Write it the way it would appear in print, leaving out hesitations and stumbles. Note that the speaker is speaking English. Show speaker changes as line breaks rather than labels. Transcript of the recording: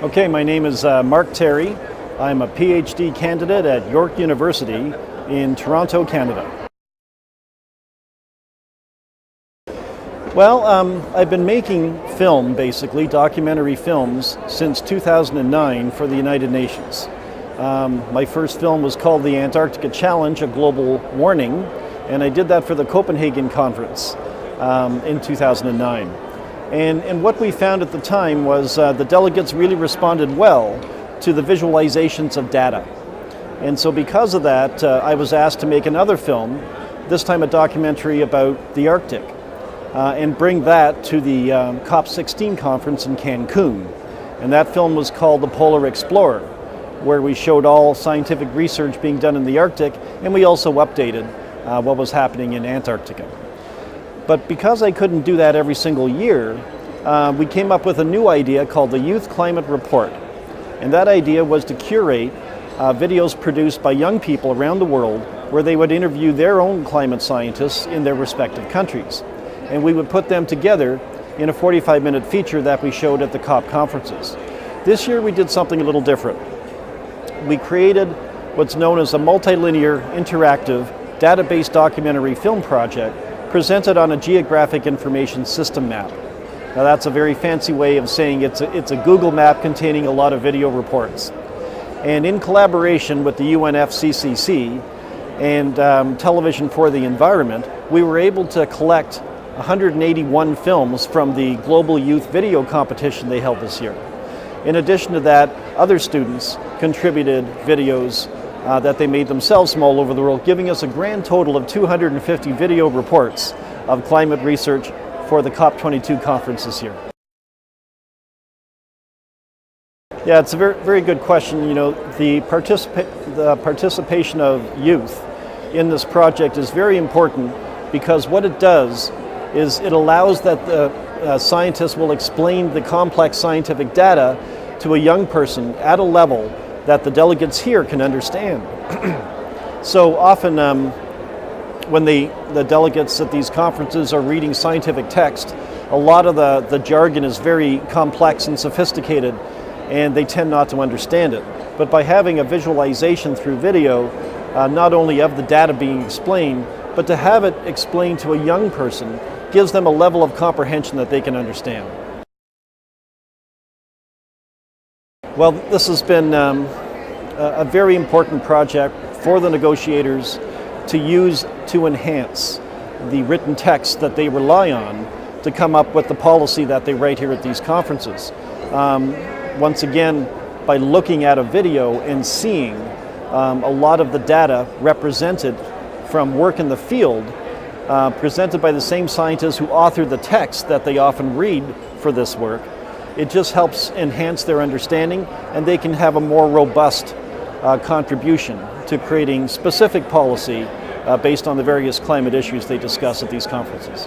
Okay, my name is Mark Terry. I'm a PhD candidate at York University in Toronto, Canada. Well, I've been making film, basically, documentary films, since 2009 for the United Nations. My first film was called The Antarctica Challenge, A Global Warning, and I did that for the Copenhagen Conference in 2009. And what we found at the time was the delegates really responded well to the visualizations of data. And so because of that, I was asked to make another film, this time a documentary about the Arctic, and bring that to the COP16 conference in Cancun. And that film was called The Polar Explorer, where we showed all scientific research being done in the Arctic, and we also updated what was happening in Antarctica. But because I couldn't do that every single year, we came up with a new idea called the Youth Climate Report. And that idea was to curate videos produced by young people around the world where they would interview their own climate scientists in their respective countries. And we would put them together in a 45-minute feature that we showed at the COP conferences. This year we did something a little different. We created what's known as a multilinear interactive database documentary film project presented on a geographic information system map. Now that's a very fancy way of saying it's a Google map containing a lot of video reports. And in collaboration with the UNFCCC and Television for the Environment, we were able to collect 181 films from the Global Youth Video Competition they held this year. In addition to that, other students contributed videos that they made themselves from all over the world, giving us a grand total of 250 video reports of climate research for the COP22 conference this year. Yeah, it's a very good question. You know, the participation of youth in this project is very important because what it does is it allows that the scientists will explain the complex scientific data to a young person at a level that the delegates here can understand. So often when the delegates at these conferences are reading scientific text, a lot of the jargon is very complex and sophisticated, and they tend not to understand it. But by having a visualization through video, not only of the data being explained, but to have it explained to a young person gives them a level of comprehension that they can understand. Well, this has been a very important project for the negotiators to use to enhance the written text that they rely on to come up with the policy that they write here at these conferences. Once again, by looking at a video and seeing a lot of the data represented from work in the field, presented by the same scientists who authored the text that they often read for this work, it just helps enhance their understanding, and they can have a more robust contribution to creating specific policy based on the various climate issues they discuss at these conferences.